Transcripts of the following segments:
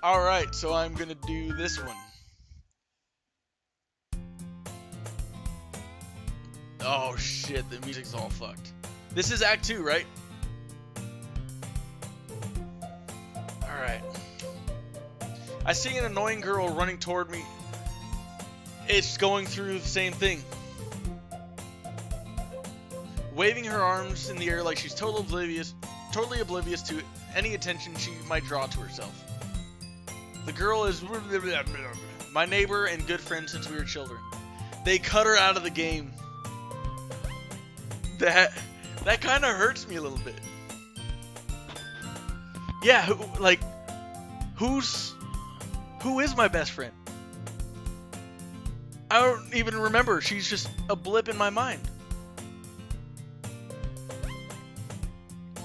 Alright, so I'm gonna do this one. Oh shit, the music's all fucked. This is Act 2, right? Alright. I see an annoying girl running toward me. It's going through the same thing. Waving her arms in the air like she's totally oblivious to any attention she might draw to herself. The girl is my neighbor and good friend since we were children. They cut her out of the game. That kind of hurts me a little bit. Yeah, who is my best friend? I don't even remember. She's just a blip in my mind.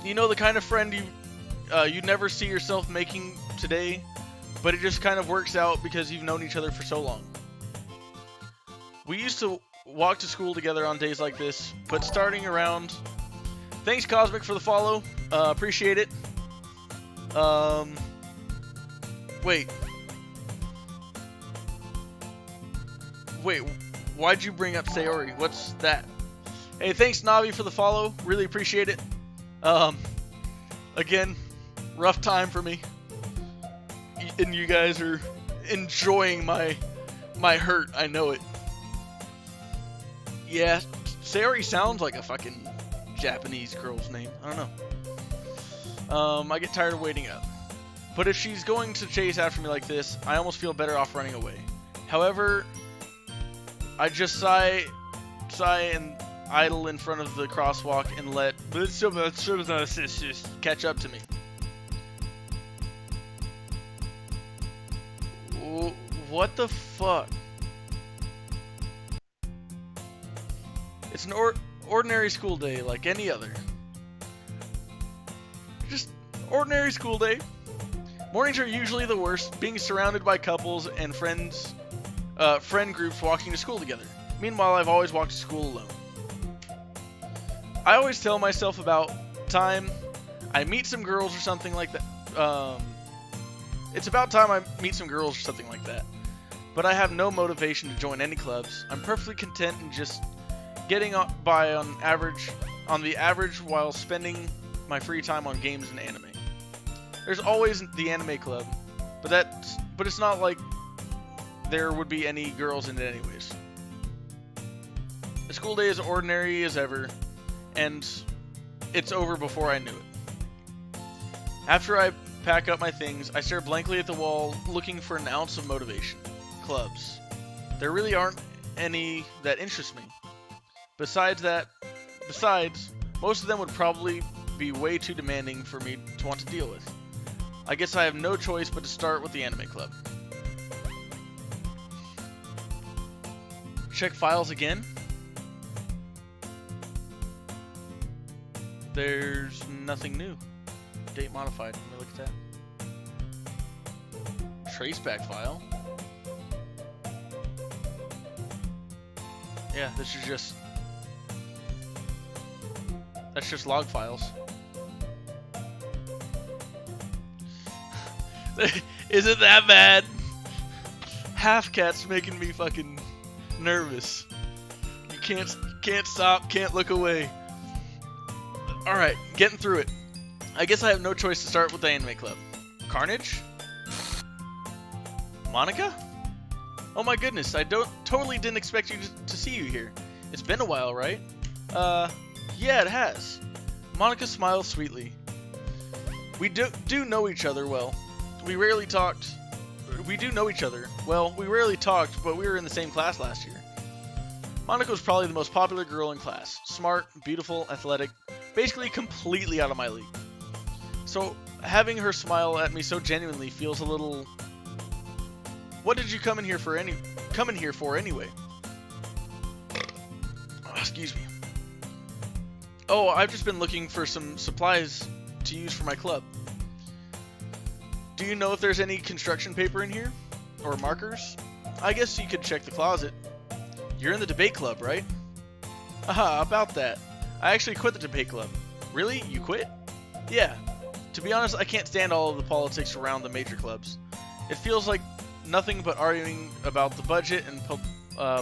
You know, the kind of friend you never see yourself making today, but it just kind of works out because you've known each other for so long. We used to walk to school together on days like this, but starting around... Thanks, Cosmic, for the follow. Appreciate it. Wait. Wait, why'd you bring up Sayori? What's that? Hey, thanks, Navi, for the follow. Really appreciate it. Again, rough time for me. And you guys are enjoying my hurt. I know it. Yeah, Sayori sounds like a fucking Japanese girl's name. I don't know. I get tired of waiting up. But if she's going to chase after me like this, I almost feel better off running away. However, I just sigh and idle in front of the crosswalk and let catch up to me. What the fuck? It's an ordinary school day like any other. Just ordinary school day. Mornings are usually the worst, being surrounded by couples and friend groups walking to school together. Meanwhile, I've always walked to school alone. I always tell myself about time I meet some girls or something like that. It's about time I meet some girls or something like that. But I have no motivation to join any clubs. I'm perfectly content in just getting by on the average while spending my free time on games and anime. There's always the anime club, but it's not like there would be any girls in it anyways. The school day is ordinary as ever, and it's over before I knew it. After I pack up my things, I stare blankly at the wall, looking for an ounce of motivation. Clubs. There really aren't any that interest me. Besides, most of them would probably be way too demanding for me to want to deal with. I guess I have no choice but to start with the anime club. Check files again. There's nothing new. Date modified. Let me look at that. Traceback file. Yeah, that's just log files. Is it that bad? Half cat's making me fucking nervous. You can't stop, can't look away. Alright, getting through it. I guess I have no choice to start with the anime club. Carnage? Monica? Oh my goodness, I totally didn't expect you to see you here. It's been a while, right? Yeah, it has. Monica smiles sweetly. We do know each other well. We rarely talked. We do know each other. Well, we rarely talked, but we were in the same class last year. Monica was probably the most popular girl in class. Smart, beautiful, athletic, basically completely out of my league. So, having her smile at me so genuinely feels a little... What did you come in here for anyway? Oh, excuse me. Oh, I've just been looking for some supplies to use for my club. Do you know if there's any construction paper in here? Or markers? I guess you could check the closet. You're in the debate club, right? Aha, about that. I actually quit the debate club. Really? You quit? Yeah. To be honest, I can't stand all of the politics around the major clubs. It feels like nothing but arguing about the budget and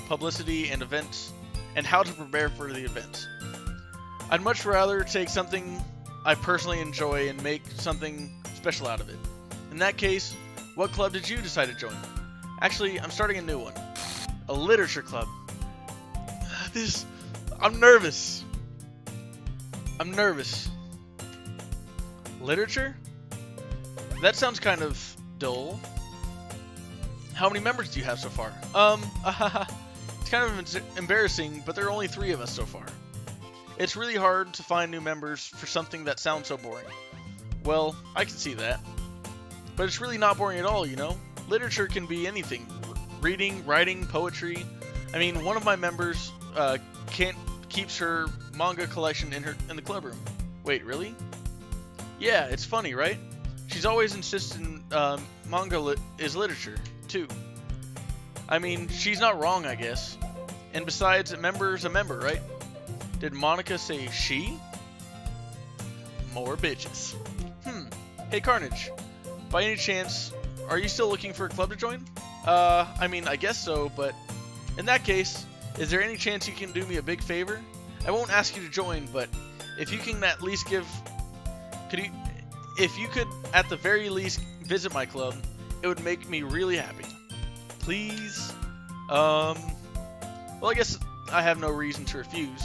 publicity and events and how to prepare for the events. I'd much rather take something I personally enjoy and make something special out of it. In that case, what club did you decide to join? Actually, I'm starting a new one. A literature club. I'm nervous. I'm nervous. Literature? That sounds kind of dull. How many members do you have so far? It's kind of embarrassing, but there are only 3 of us so far. It's really hard to find new members for something that sounds so boring. Well, I can see that. But it's really not boring at all, you know? Literature can be anything. Reading, writing, poetry. I mean, one of my members keeps her manga collection in the club room. Wait, really? Yeah, it's funny, right? She's always insisting manga is literature, too. I mean, she's not wrong, I guess. And besides, a member's a member, right? Did Monica say she? More bitches. Hey, Carnage. By any chance, are you still looking for a club to join? I mean, I guess so, but in that case, is there any chance you can do me a big favor? I won't ask you to join, but if you can at least if you could at the very least visit my club, it would make me really happy. Please? Well, I guess I have no reason to refuse.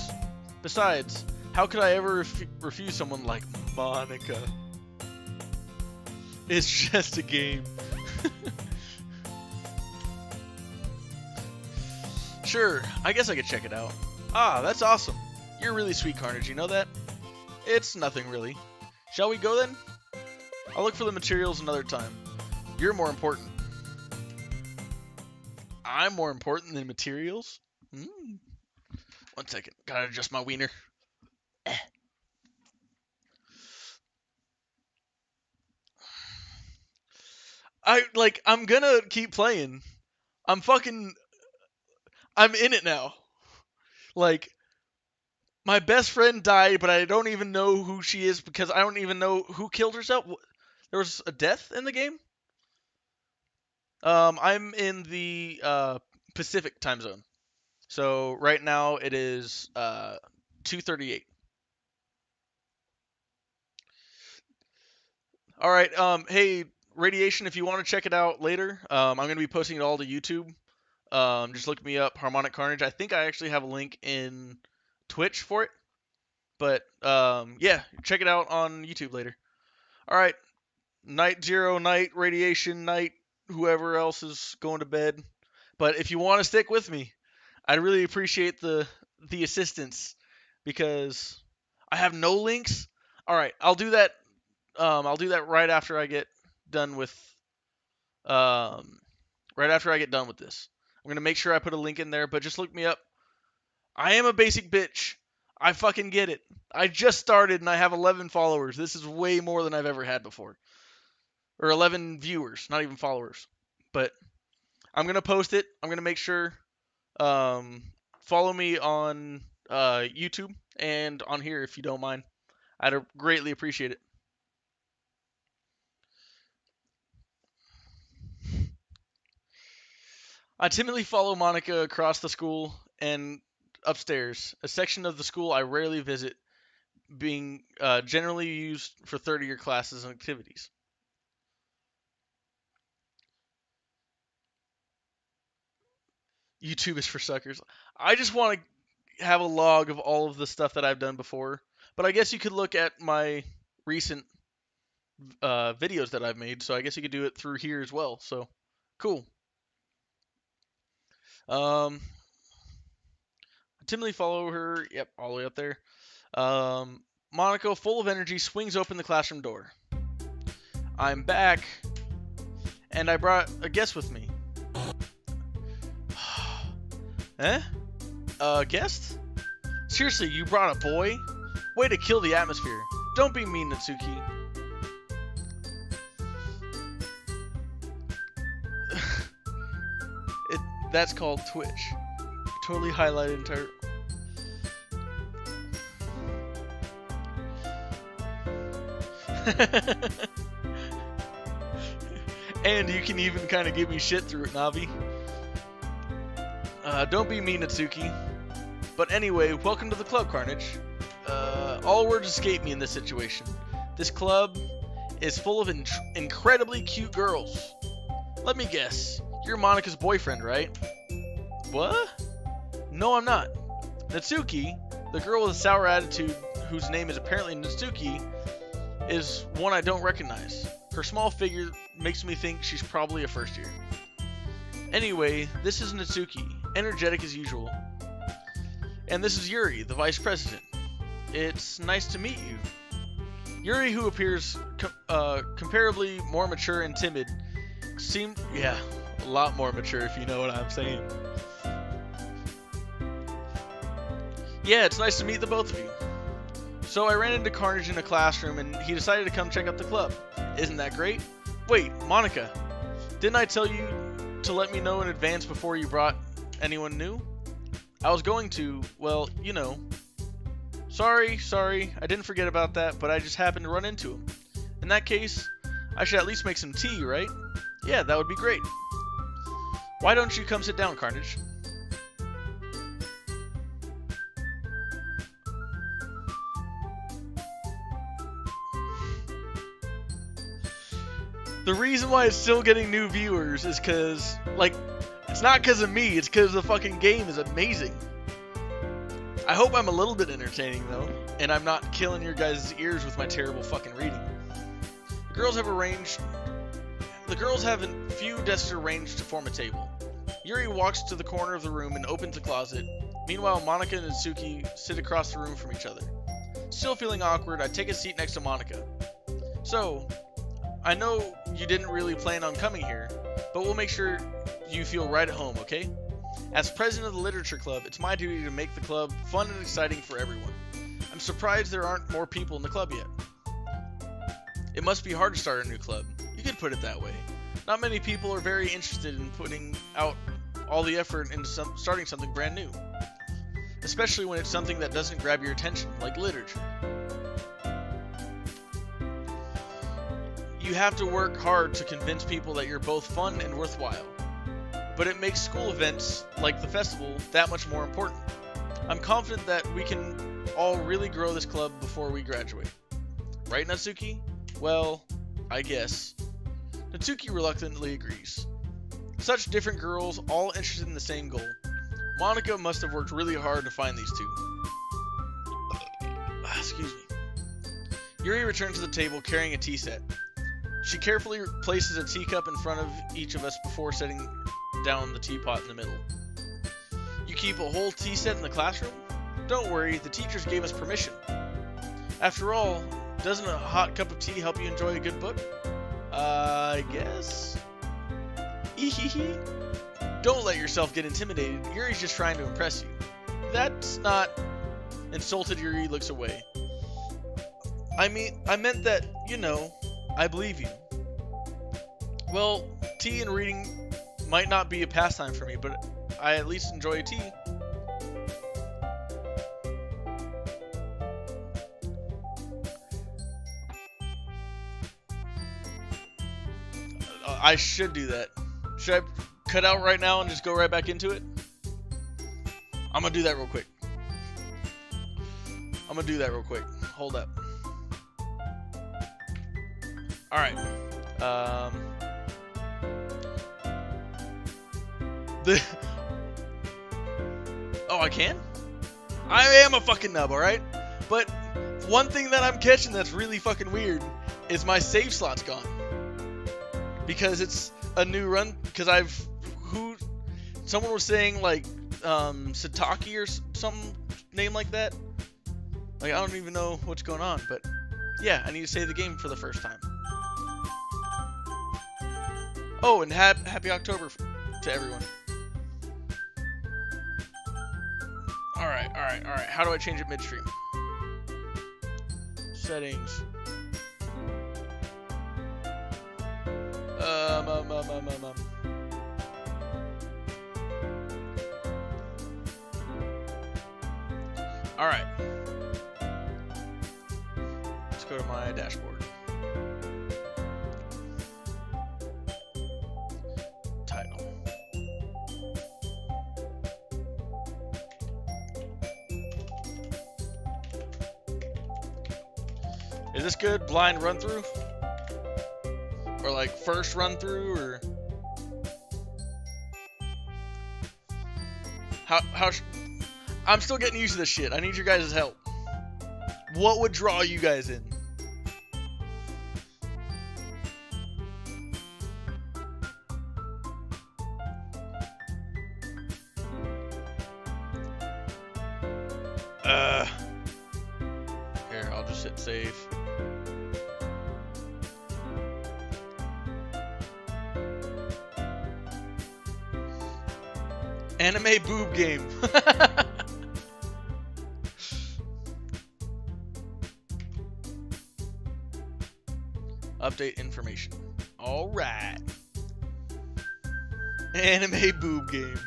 Besides, how could I ever refuse someone like Monica? It's just a game. Sure, I guess I could check it out. Ah, that's awesome. You're really sweet, Carnage, you know that? It's nothing really. Shall we go then? I'll look for the materials another time. You're more important. I'm more important than materials? 1 second. Gotta adjust my wiener. I'm gonna keep playing. I'm in it now. Like, my best friend died, but I don't even know who she is because I don't even know who killed herself. There was a death in the game? I'm in the Pacific time zone. So right now it is 2:38. All right. Hey, Radiation, if you want to check it out later, I'm going to be posting it all to YouTube. Just look me up, Harmonic Carnage. I think I actually have a link in Twitch for it. But yeah, check it out on YouTube later. All right. Night Zero, Night Radiation, Night whoever else is going to bed. But if you want to stick with me, I'd really appreciate the assistance because I have no links. All right, I'll do that. I'll do that right after I get done with this. I'm gonna make sure I put a link in there, but just look me up. I am a basic bitch. I fucking get it. I just started and I have 11 followers. This is way more than I've ever had before. Or 11 viewers, not even followers. But I'm gonna post it. I'm gonna make sure. Follow me on YouTube and on here if you don't mind. I'd greatly appreciate it. I timidly follow Monica across the school and upstairs, a section of the school I rarely visit, being generally used for third-year classes and activities. YouTube is for suckers. I just want to have a log of all of the stuff that I've done before, but I guess you could look at my recent videos that I've made, so I guess you could do it through here as well. So, cool. I timidly follow her. Yep, all the way up there. Monica, full of energy, swings open the classroom door. I'm back, and I brought a guest with me. Eh? A guest? Seriously, you brought a boy? Way to kill the atmosphere. Don't be mean, Natsuki. That's called Twitch. Totally highlighted entire... And you can even kind of give me shit through it, Navi. Don't be mean, Natsuki. But anyway, welcome to the club, Carnage. All words escape me in this situation. This club is full of incredibly cute girls. Let me guess, you're Monika's boyfriend, right? What? No, I'm not. Natsuki, the girl with a sour attitude whose name is apparently Natsuki, is one I don't recognize. Her small figure makes me think she's probably a first year. Anyway, this is Natsuki, energetic as usual. And this is Yuri, the vice president. It's nice to meet you. Yuri, who appears comparably more mature and timid, seemed, yeah, a lot more mature if you know what I'm saying. Yeah, it's nice to meet the both of you. So I ran into Carnage in a classroom and he decided to come check out the club. Isn't that great? Wait, Monika, didn't I tell you to let me know in advance before you brought anyone new? I was going to, well, you know. Sorry, I didn't forget about that, but I just happened to run into him. In that case, I should at least make some tea, right? Yeah, that would be great. Why don't you come sit down, Carnage? The reason why it's still getting new viewers is because, like, it's not because of me, it's because the fucking game is amazing. I hope I'm a little bit entertaining, though, and I'm not killing your guys' ears with my terrible fucking reading. The girls have a few desks arranged to form a table. Yuri walks to the corner of the room and opens the closet. Meanwhile, Monika and Natsuki sit across the room from each other. Still feeling awkward, I take a seat next to Monika. So, I know you didn't really plan on coming here, but we'll make sure you feel right at home, okay? As president of the literature club, it's my duty to make the club fun and exciting for everyone. I'm surprised there aren't more people in the club yet. It must be hard to start a new club. You could put it that way. Not many people are very interested in putting out all the effort into starting something brand new. Especially when it's something that doesn't grab your attention, like literature. You have to work hard to convince people that you're both fun and worthwhile. But it makes school events, like the festival, that much more important. I'm confident that we can all really grow this club before we graduate. Right, Natsuki? Well, I guess. Natsuki reluctantly agrees. Such different girls, all interested in the same goal. Monika must have worked really hard to find these two. Excuse me. Yuri returns to the table carrying a tea set. She carefully places a teacup in front of each of us before setting down the teapot in the middle. You keep a whole tea set in the classroom? Don't worry, the teachers gave us permission. After all, doesn't a hot cup of tea help you enjoy a good book? I guess? Ehehe. Don't let yourself get intimidated. Yuri's just trying to impress you. That's not... Insulted Yuri looks away. I meant that, you know, I believe you. Well, tea and reading might not be a pastime for me, but I at least enjoy tea. I should do that. Should I cut out right now and just go right back into it? I'm gonna do that real quick. Hold up. Alright. Oh, I can? I am a fucking nub, alright? But one thing that I'm catching that's really fucking weird is my save slot's gone. Because it's a new run, because someone was saying like, Sataki or something name like that. Like, I don't even know what's going on, but yeah, I need to save the game for the first time. Oh, and happy October to everyone. Alright. How do I change it midstream? Settings. Alright. Let's go to my dashboard. Is this good? Blind run through? Or like first run through, or how I'm still getting used to this shit. I need your guys' help. What would draw you guys in? Here, I'll just hit save. Anime boob game. Update information. Alright. Anime boob game.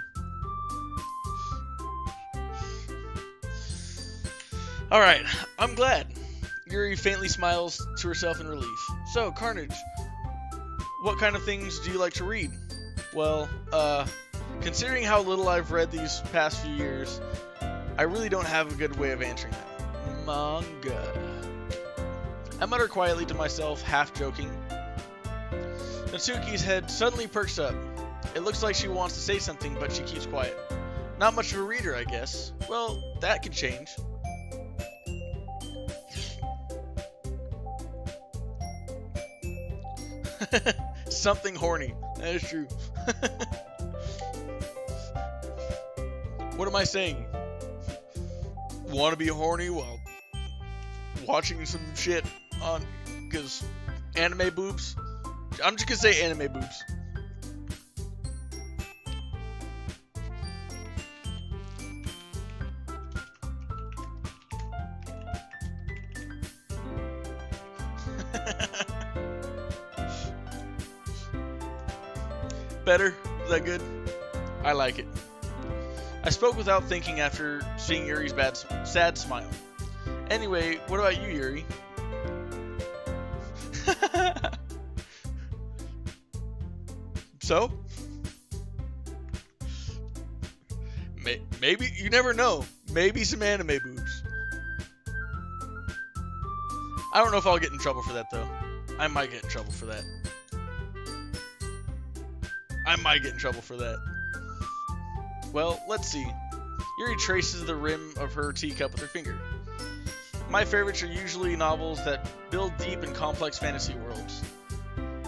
Alright, I'm glad. Yuri faintly smiles to herself in relief. So, Carnage, what kind of things do you like to read? Well, considering how little I've read these past few years, I really don't have a good way of answering that. Manga. I mutter quietly to myself, half joking. Natsuki's head suddenly perks up. It looks like she wants to say something, but she keeps quiet. Not much of a reader, I guess. Well, that could change. Something horny. That is true. What am I saying? Want to be horny while watching some shit on, because anime boobs? I'm just gonna say anime boobs. Better? Is that good? I like it. I spoke without thinking after seeing Yuri's sad smile. Anyway, what about you, Yuri? So? Maybe, you never know. Maybe some anime boobs. I don't know if I'll get in trouble for that, though. I might get in trouble for that. Well, let's see. Yuri traces the rim of her teacup with her finger. My favorites are usually novels that build deep and complex fantasy worlds.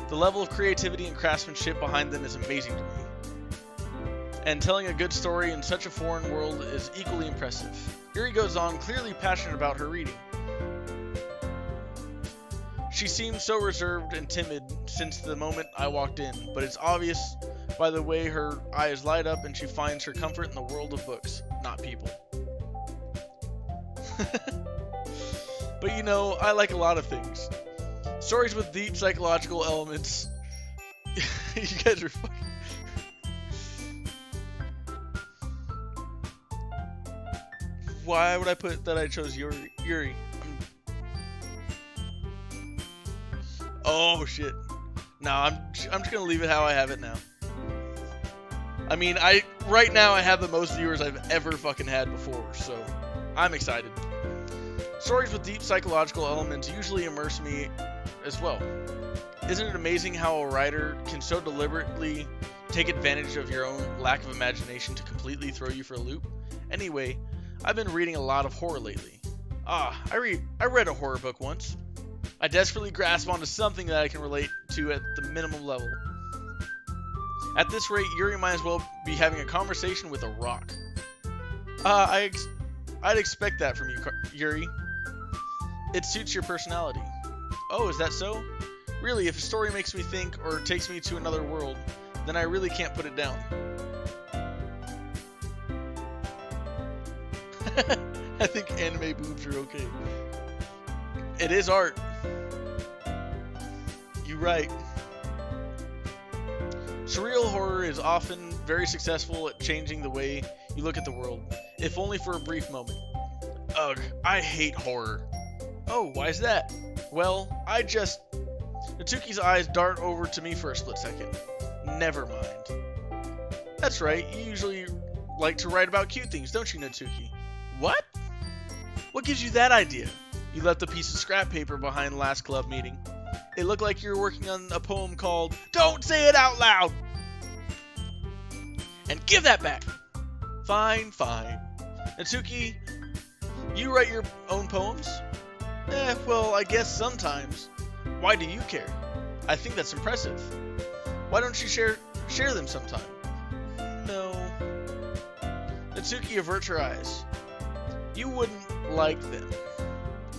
The level of creativity and craftsmanship behind them is amazing to me. And telling a good story in such a foreign world is equally impressive. Yuri goes on, clearly passionate about her reading. She seems so reserved and timid since the moment I walked in, but it's obvious by the way her eyes light up and she finds her comfort in the world of books, not people. But you know, I like a lot of things. Stories with deep psychological elements. You guys are fucking... Why would I put that I chose Yuri? Oh shit. No, I'm just gonna leave it how I have it now. I mean, right now I have the most viewers I've ever fucking had before, so I'm excited. Stories with deep psychological elements usually immerse me as well. Isn't it amazing how a writer can so deliberately take advantage of your own lack of imagination to completely throw you for a loop? Anyway, I've been reading a lot of horror lately. I read a horror book once. I desperately grasp onto something that I can relate to at the minimum level. At this rate, Yuri might as well be having a conversation with a rock. I'd expect that from you, Yuri. It suits your personality. Oh, is that so? Really, if a story makes me think or takes me to another world, then I really can't put it down. I think anime boobs are okay. It is art. You right. Surreal horror is often very successful at changing the way you look at the world, if only for a brief moment. Ugh, I hate horror. Oh, why is that? Well, Natsuki's eyes dart over to me for a split second. Never mind. That's right, you usually like to write about cute things, don't you, Natsuki? What? What gives you that idea? You left a piece of scrap paper behind last club meeting. It looked like you were working on a poem called Don't Say It Out Loud! And give that back! Fine, fine. Natsuki, you write your own poems? Well, I guess sometimes. Why do you care? I think that's impressive. Why don't you share them sometime? No. Natsuki averts her eyes. You wouldn't like them.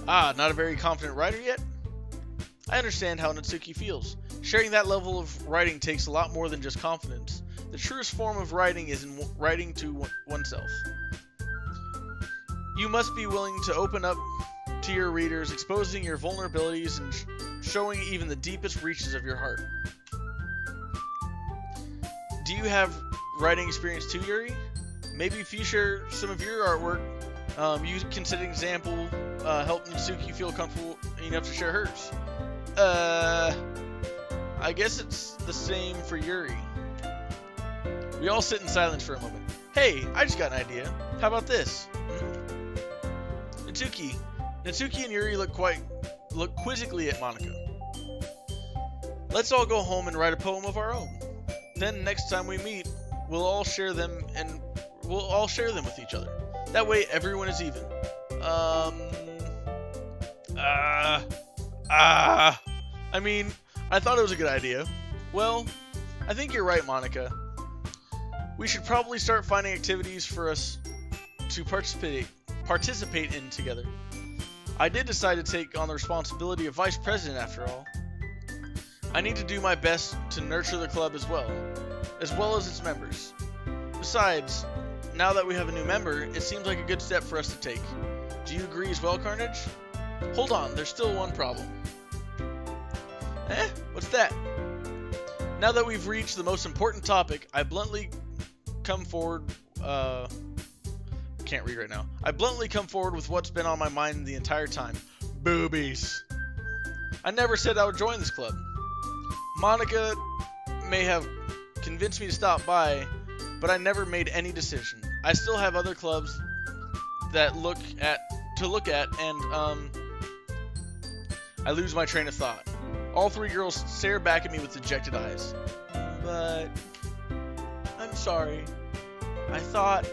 Ah, not a very confident writer yet? I understand how Natsuki feels. Sharing that level of writing takes a lot more than just confidence. The truest form of writing is in writing to oneself. You must be willing to open up to your readers, exposing your vulnerabilities and showing even the deepest reaches of your heart. Do you have writing experience too, Yuri? Maybe if you share some of your artwork, you can set an example, help Natsuki feel comfortable enough to share hers. I guess it's the same for Yuri. We all sit in silence for a moment. Hey, I just got an idea. How about this? Natsuki and Yuri look quizzically at Monika. Let's all go home and write a poem of our own. Then next time we meet, we'll all share them with each other. That way everyone is even. I mean, I thought it was a good idea. Well, I think you're right, Monika. We should probably start finding activities for us to participate in together. I did decide to take on the responsibility of vice president after all. I need to do my best to nurture the club as well as its members. Besides, now that we have a new member, it seems like a good step for us to take. Do you agree as well, Carnage? Hold on, there's still one problem. What's that? Now that we've reached the most important topic, I bluntly come forward can't read right now. I bluntly come forward with what's been on my mind the entire time. Boobies. I never said I would join this club. Monika may have convinced me to stop by, but I never made any decision. I still have other clubs that to look at, and I lose my train of thought. All three girls stare back at me with dejected eyes. But I'm sorry. I thought.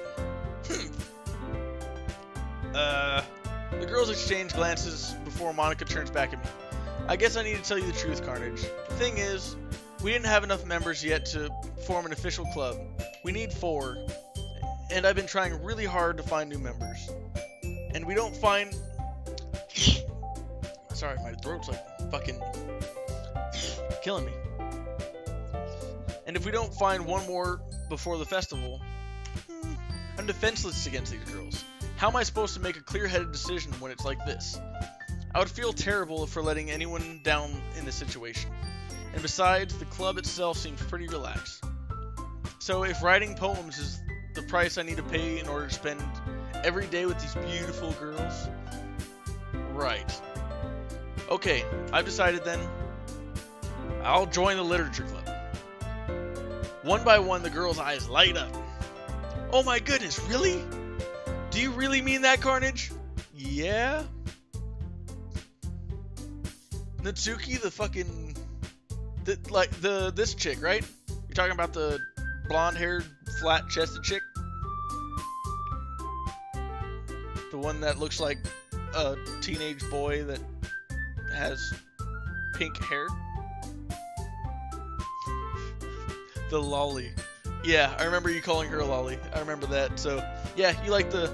The girls exchange glances before Monika turns back at me. I guess I need to tell you the truth, Carnage. The thing is, we didn't have enough members yet to form an official club. We need 4, and I've been trying really hard to find new members. And we don't find... Sorry, my throat's like fucking killing me. And if we don't find one more before the festival, I'm defenseless against these girls. How am I supposed to make a clear-headed decision when it's like this? I would feel terrible for letting anyone down in this situation. And besides, the club itself seems pretty relaxed. So if writing poems is the price I need to pay in order to spend every day with these beautiful girls? Right. Okay, I've decided then. I'll join the literature club. One by one, the girls' eyes light up. Oh my goodness, really? Do you really mean that, Carnage? Yeah? Natsuki, the fucking... this chick, right? You're talking about the blonde-haired, flat-chested chick? The one that looks like a teenage boy that has pink hair? The lolly. Yeah, I remember you calling her a lolly. I remember that. So, yeah, you like the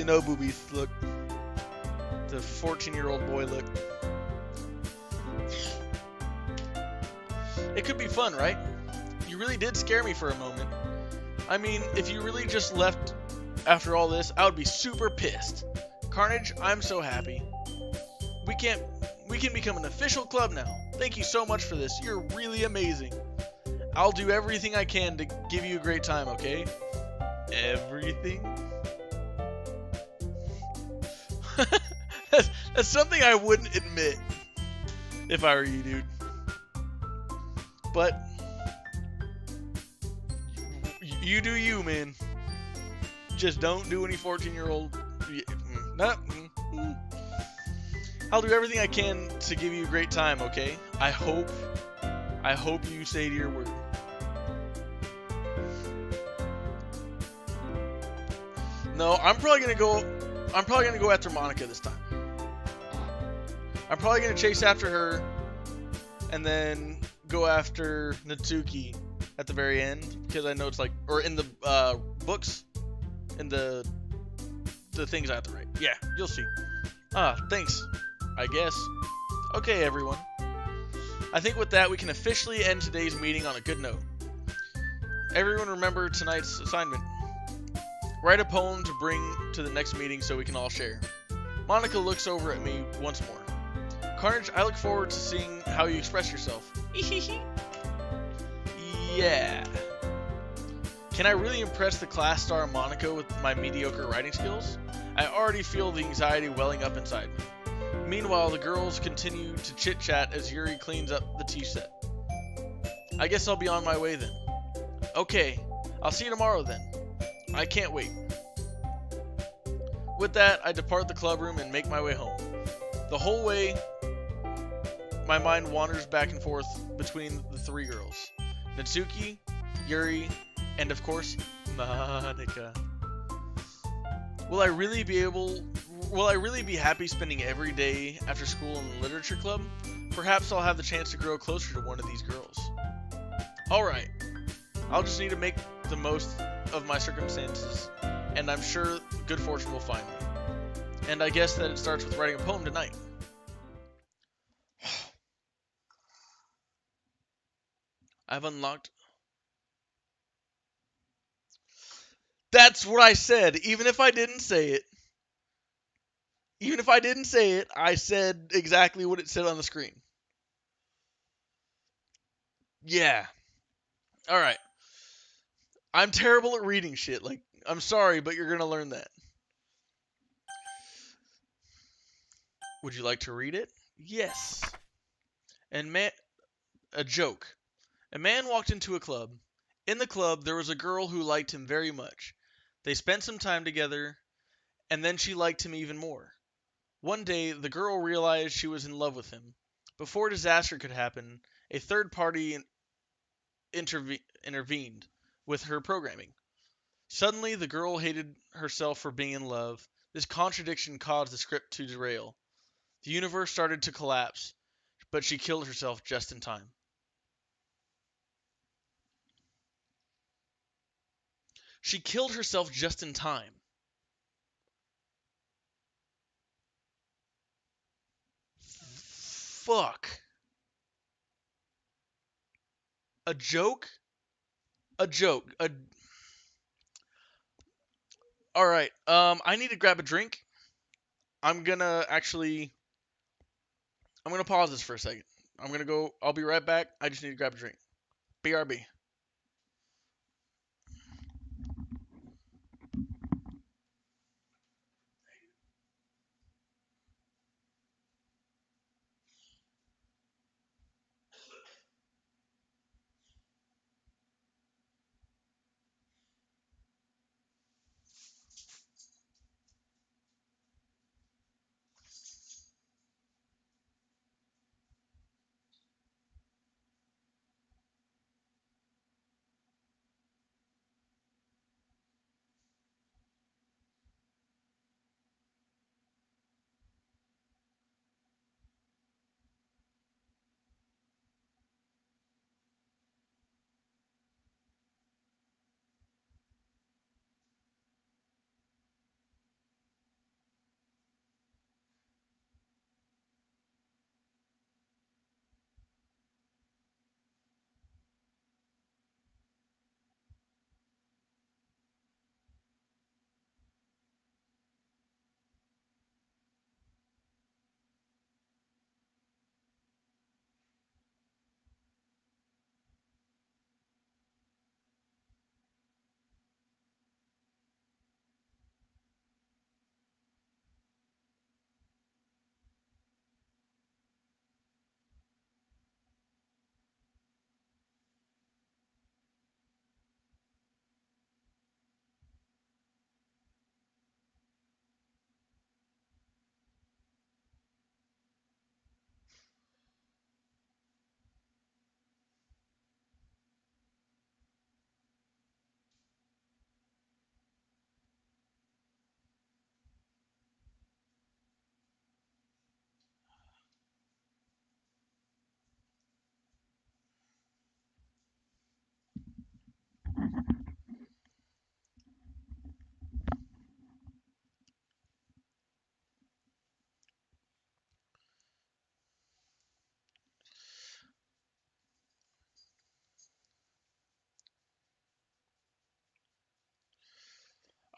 no boobies look. The 14-year-old boy look. It could be fun, right? You really did scare me for a moment. I mean, if you really just left after all this, I would be super pissed. Carnage, I'm so happy. We can become an official club now. Thank you so much for this. You're really amazing. I'll do everything I can to give you a great time, okay? Everything? that's something I wouldn't admit if I were you, dude. But you do you, man. Just don't do any 14-year-old. I'll do everything I can to give you a great time, okay? I hope you stay to your word. No, I'm probably gonna go after Monica this time. I'm probably gonna chase after her and then go after Natsuki at the very end, because I know it's like, or in the books, in the things I have to write. Yeah, you'll see. Thanks, I guess. Okay, everyone. I think with that, we can officially end today's meeting on a good note. Everyone remember tonight's assignment. Write a poem to bring to the next meeting so we can all share. Monica looks over at me once more. Carnage, I look forward to seeing how you express yourself. Yeah. Can I really impress the class star Monica with my mediocre writing skills? I already feel the anxiety welling up inside me. Meanwhile, the girls continue to chit-chat as Yuri cleans up the tea set. I guess I'll be on my way then. Okay, I'll see you tomorrow then. I can't wait. With that, I depart the club room and make my way home. The whole way, my mind wanders back and forth between the three girls. Natsuki, Yuri, and of course, Monica. Will I really be happy spending every day after school in the literature club? Perhaps I'll have the chance to grow closer to one of these girls. Alright, I'll just need to make the most of my circumstances, and I'm sure good fortune will find me. And I guess that it starts with writing a poem tonight. I've unlocked... That's what I said, even if I didn't say it. Even if I didn't say it, I said exactly what it said on the screen. Yeah. Alright. I'm terrible at reading shit. Like, I'm sorry, but you're gonna learn that. Would you like to read it? Yes. And a joke. A man walked into a club. In the club, there was a girl who liked him very much. They spent some time together, and then she liked him even more. One day, the girl realized she was in love with him. Before disaster could happen, a third party intervened with her programming. Suddenly, the girl hated herself for being in love. This contradiction caused the script to derail. The universe started to collapse, but she killed herself just in time. She killed herself just in time. Fuck. A joke? A joke. Alright, I need to grab a drink. I'm gonna pause this for a second. I'll be right back. I just need to grab a drink. BRB.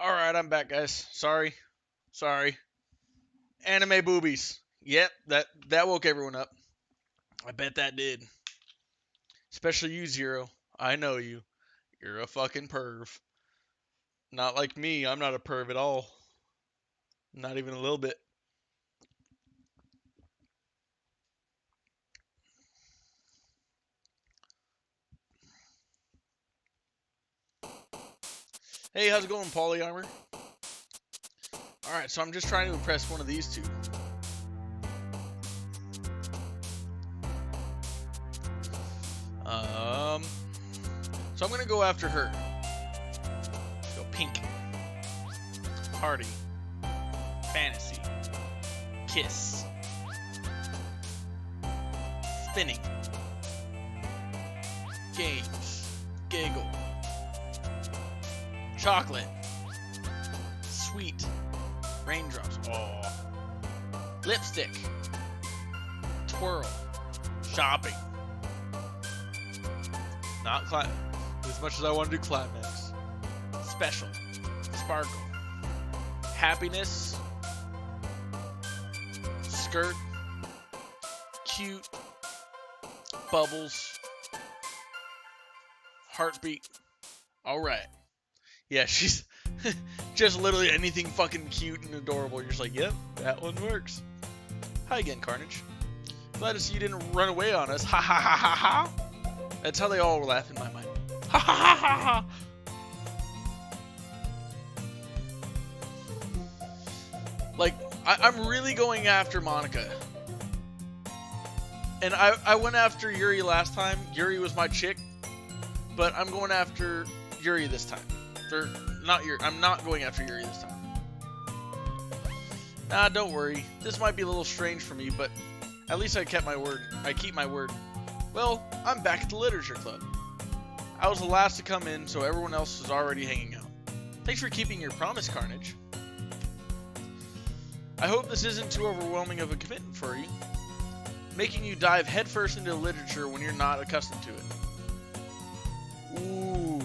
Alright, I'm back, guys. Sorry. Anime boobies. Yep, that woke everyone up. I bet that did. Especially you, Zero. I know you. You're a fucking perv. Not like me, I'm not a perv at all. Not even a little bit. Hey, how's it going, Polyarmor? Alright, so I'm just trying to impress one of these two. So I'm gonna go after her. Let's go pink. Party. Fantasy. Kiss. Spinning. Games. Giggle. Chocolate. Sweet. Raindrops. Aww. Lipstick. Twirl. Shopping. Not climax. As much as I want to do climax. Special. Sparkle. Happiness. Skirt. Cute. Bubbles. Heartbeat. Alright. Yeah, she's just literally anything fucking cute and adorable. You're just like, yep, that one works. Hi again, Carnage. Glad to see you didn't run away on us. Ha ha ha ha ha. That's how they all laugh in my mind. Ha ha ha ha ha. Like, I'm really going after Monica. And I went after Yuri last time. Yuri was my chick. But I'm going after Yuri this time. Or, not Yuri. I'm not going after Yuri this time. Nah, don't worry. This might be a little strange for me, but at least I kept my word. I keep my word. Well, I'm back at the Literature Club. I was the last to come in, so everyone else is already hanging out. Thanks for keeping your promise, Carnage. I hope this isn't too overwhelming of a commitment for you, making you dive headfirst into literature when you're not accustomed to it. Ooh.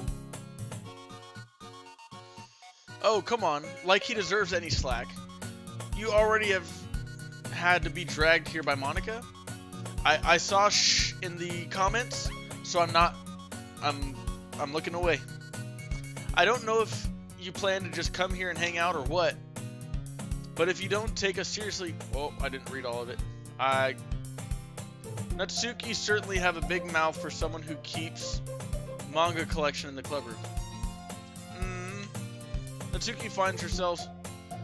Oh, come on. Like he deserves any slack. You already have had to be dragged here by Monica? I saw shh in the comments, so I'm looking away. I don't know if you plan to just come here and hang out or what, but if you don't take us seriously... Oh, I didn't read all of it. Natsuki certainly have a big mouth for someone who keeps manga collection in the club room. Natsuki finds herself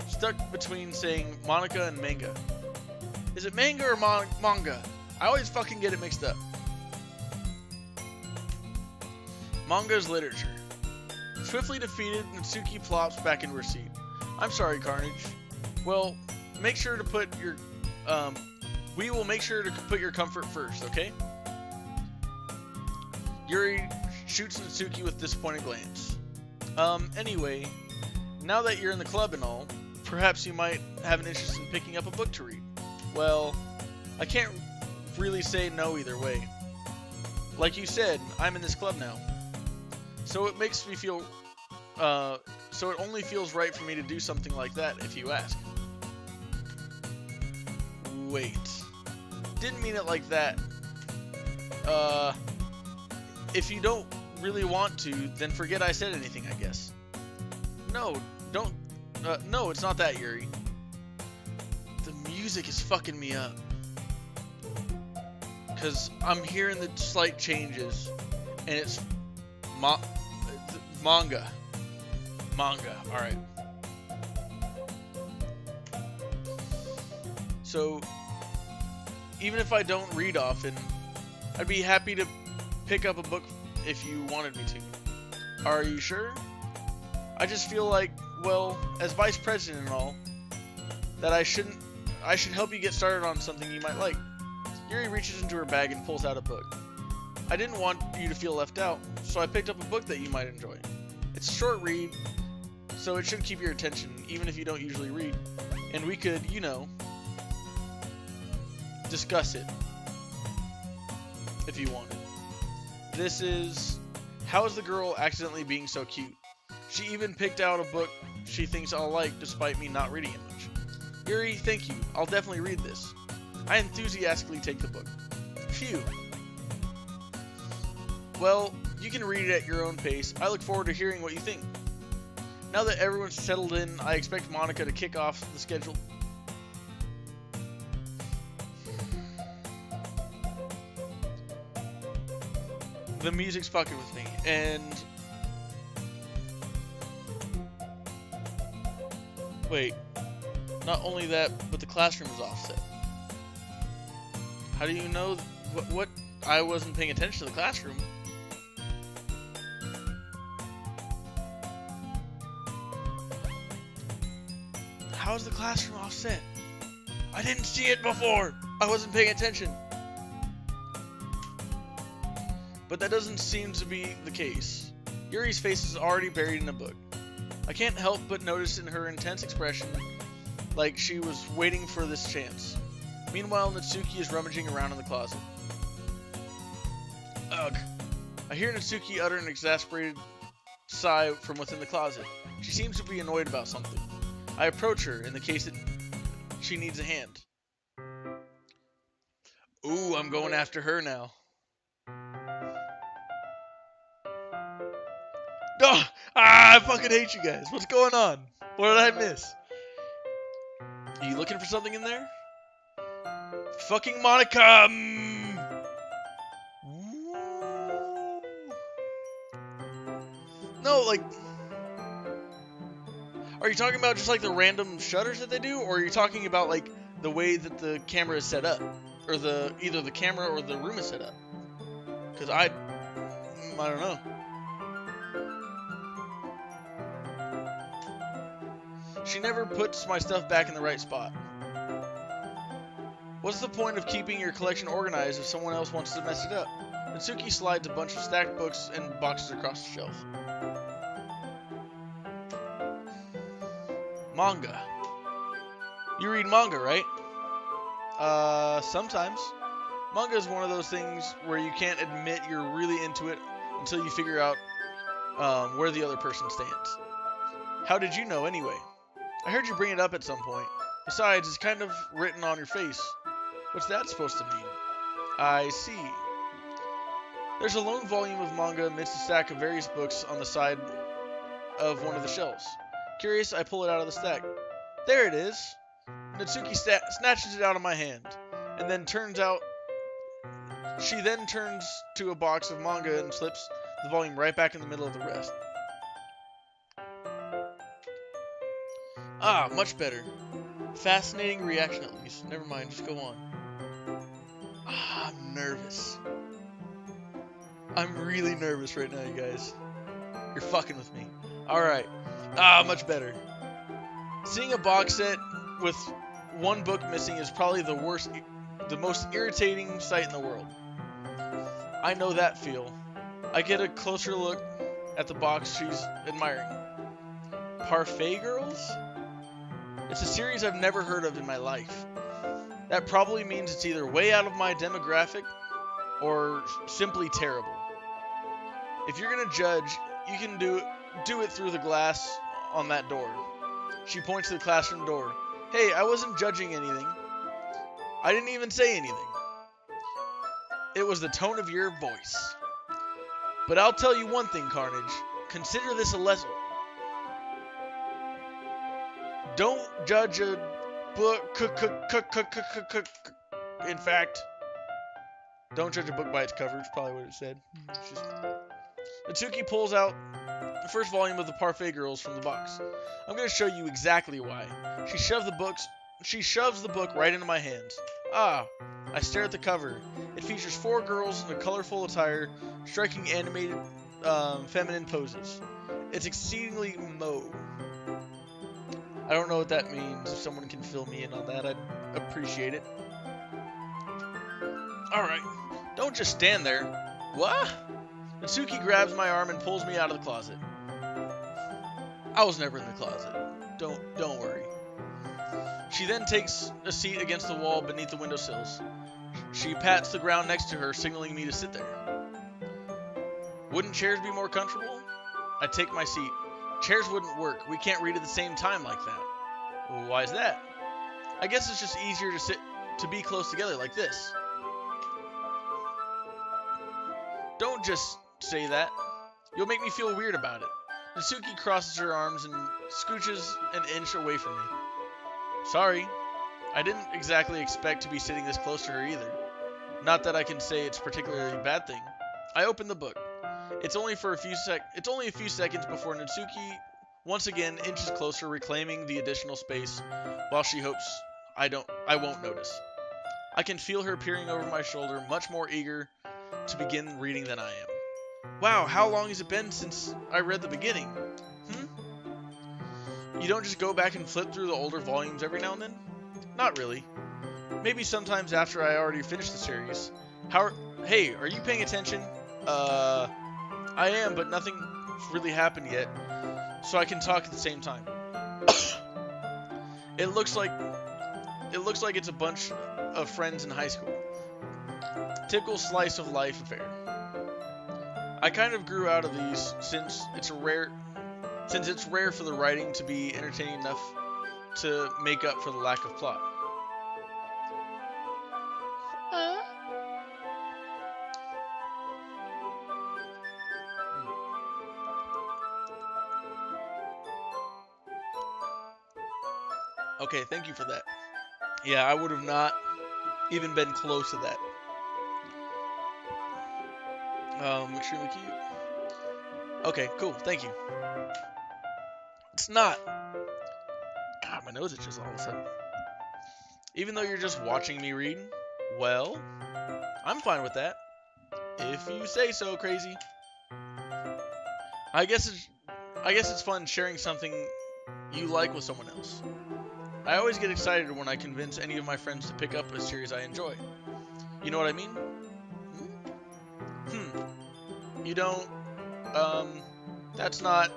stuck between saying Monica and manga. Is it manga or manga? I always fucking get it mixed up. Manga's literature. Swiftly defeated, Natsuki plops back into her seat. I'm sorry, Carnage. Well, make sure to put your... we will make sure to put your comfort first, okay? Yuri shoots Natsuki with disappointed glance. Anyway, now that you're in the club and all, perhaps you might have an interest in picking up a book to read. Well, I can't really say no either way. Like you said, I'm in this club now. So it makes me feel... so it only feels right for me to do something like that, if you ask. Wait. Didn't mean it like that. If you don't really want to, then forget I said anything, I guess. No, don't... no, it's not that, Yuri. The music is fucking me up. Because I'm hearing the slight changes, and it's manga. Manga, alright. So, even if I don't read often, I'd be happy to pick up a book if you wanted me to. Are you sure? I just feel like, well, as vice president and all, that I should help you get started on something you might like. Yuri reaches into her bag and pulls out a book. I didn't want you to feel left out, so I picked up a book that you might enjoy. It's a short read, so it should keep your attention, even if you don't usually read. And we could, you know, discuss it, if you wanted. This is How is the Girl Accidentally Being So Cute? She even picked out a book she thinks I'll like despite me not reading it much. Yuri, thank you. I'll definitely read this. I enthusiastically take the book. Phew. Well, you can read it at your own pace. I look forward to hearing what you think. Now that everyone's settled in, I expect Monica to kick off the schedule. The music's fucking with me, and... Wait. Not only that, but the classroom is offset. How do you know what? I wasn't paying attention to the classroom. How is the classroom offset? I didn't see it before. I wasn't paying attention. But that doesn't seem to be the case. Yuri's face is already buried in a book. I can't help but notice in her intense expression like she was waiting for this chance. Meanwhile, Natsuki is rummaging around in the closet. Ugh. I hear Natsuki utter an exasperated sigh from within the closet. She seems to be annoyed about something. I approach her in the case that she needs a hand. Ooh, I'm going after her now. Oh, I fucking hate you guys. What's going on? What did I miss? Are you looking for something in there? Fucking Monica! No, like... Are you talking about just like the random shutters that they do? Or are you talking about like the way that the camera is set up? Or either the camera or the room is set up? Because I don't know. She never puts my stuff back in the right spot. What's the point of keeping your collection organized if someone else wants to mess it up? Natsuki slides a bunch of stacked books and boxes across the shelf. Manga. You read manga, right? Sometimes. Manga is one of those things where you can't admit you're really into it until you figure out where the other person stands. How did you know anyway? I heard you bring it up at some point. Besides, it's kind of written on your face. What's that supposed to mean? I see. There's a lone volume of manga amidst a stack of various books on the side of one of the shelves. Curious, I pull it out of the stack. There it is. Natsuki snatches it out of my hand, and then she then turns to a box of manga and slips the volume right back in the middle of the rest. Ah, much better. Fascinating reaction at least. Never mind, just go on. Ah, I'm nervous. I'm really nervous right now, you guys. You're fucking with me. Alright. Ah, much better. Seeing a box set with one book missing is probably the most irritating sight in the world. I know that feel. I get a closer look at the box she's admiring. Parfait Girls? It's a series I've never heard of in my life. That probably means it's either way out of my demographic or simply terrible. If you're gonna judge, you can do it through the glass on that door. She points to the classroom door. Hey, I wasn't judging anything. I didn't even say anything. It was the tone of your voice. But I'll tell you one thing, Carnage. Consider this a lesson. Don't judge a book. In fact, don't judge a book by its cover. It's probably what it said. Natsuki pulls out the first volume of the Parfait Girls from the box. I'm going to show you exactly why. She shoves the book right into my hands. Ah, I stare at the cover. It features 4 girls in a colorful attire, striking animated, feminine poses. It's exceedingly mauve. I don't know what that means. If someone can fill me in on that, I'd appreciate it. Alright, don't just stand there. What? Natsuki grabs my arm and pulls me out of the closet. I was never in the closet. Don't worry. She then takes a seat against the wall beneath the windowsills. She pats the ground next to her, signaling me to sit there. Wouldn't chairs be more comfortable? I take my seat. Chairs wouldn't work. We can't read at the same time like that. Well, why is that? I guess it's just easier to be close together like this. Don't just say that. You'll make me feel weird about it. Natsuki crosses her arms and scooches an inch away from me. Sorry. I didn't exactly expect to be sitting this close to her either. Not that I can say it's particularly a bad thing. I open the book. It's only a few seconds before Natsuki once again inches closer, reclaiming the additional space, while she hopes I won't notice. I can feel her peering over my shoulder, much more eager to begin reading than I am. Wow, how long has it been since I read the beginning? You don't just go back and flip through the older volumes every now and then? Not really. Maybe sometimes after I already finished the series. Hey, are you paying attention? I am, but nothing really happened yet, so I can talk at the same time. It looks like it's a bunch of friends in high school. Typical slice of life affair. I kind of grew out of these since it's rare for the writing to be entertaining enough to make up for the lack of plot. Okay, thank you for that. Yeah, I would have not even been close to that. Extremely cute. Okay, cool, thank you. It's not. God, my nose itches all of a sudden. Even though you're just watching me read, well, I'm fine with that. If you say so, crazy. I guess it's fun sharing something you like with someone else. I always get excited when I convince any of my friends to pick up a series I enjoy. You know what I mean? You don't, that's not,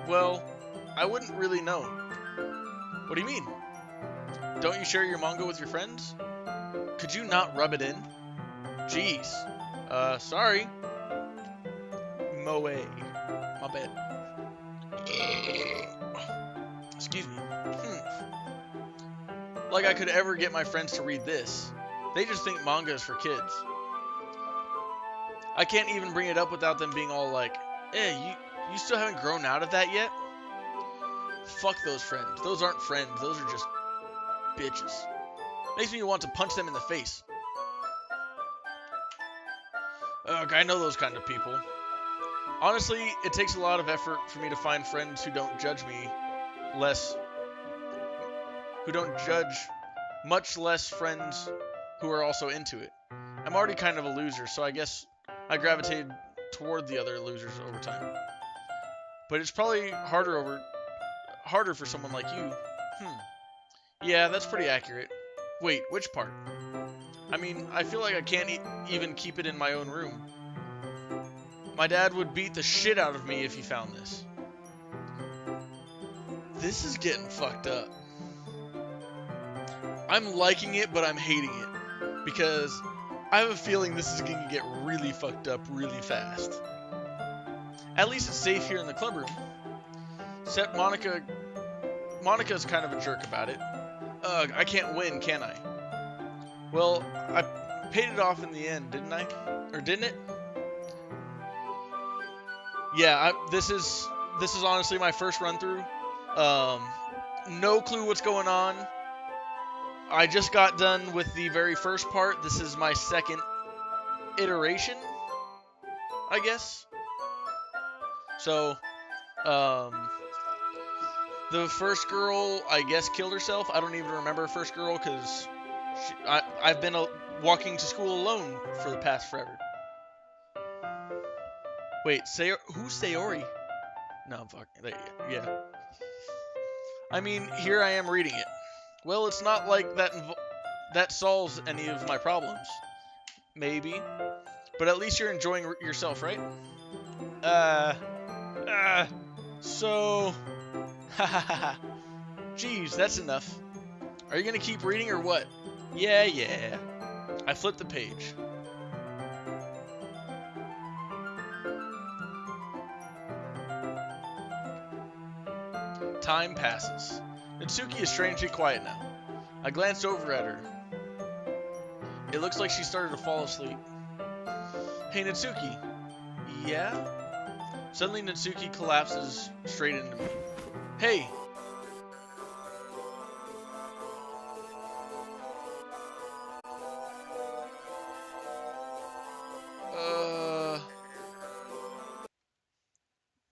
well, I wouldn't really know. What do you mean? Don't you share your manga with your friends? Could you not rub it in? Jeez. Sorry. Moe. My bad. Excuse me. Like I could ever get my friends to read this. They just think manga is for kids. I can't even bring it up without them being all like, you still haven't grown out of that yet? Fuck those friends. Those aren't friends. Those are just bitches. Makes me want to punch them in the face. Ugh, I know those kind of people. Honestly, it takes a lot of effort for me to find friends who don't judge me much less friends who are also into it. I'm already kind of a loser, so I guess I gravitated toward the other losers over time. But it's probably harder for someone like you. Yeah, that's pretty accurate. Wait, which part? I mean, I feel like I can't even keep it in my own room. My dad would beat the shit out of me if he found this. This is getting fucked up. I'm liking it, but I'm hating it. Because I have a feeling this is going to get really fucked up really fast. At least it's safe here in the club room. Except Monica's kind of a jerk about it. Ugh, I can't win, can I? Well, I paid it off in the end, didn't I? Or didn't it? Yeah, this is honestly my first run through. No clue what's going on. I just got done with the very first part. This is my second iteration, I guess. So, the first girl, I guess, killed herself. I don't even remember first girl because I've been walking to school alone for the past forever. Wait, who's Sayori? No, fuck. Yeah. I mean, here I am reading it. Well, it's not like that solves any of my problems. Maybe. But at least you're enjoying yourself, right? So... Hahaha. Jeez, that's enough. Are you gonna keep reading or what? Yeah. I flipped the page. Time passes. Natsuki is strangely quiet now. I glanced over at her. It looks like she started to fall asleep. Hey, Natsuki. Yeah? Suddenly, Natsuki collapses straight into me. Hey,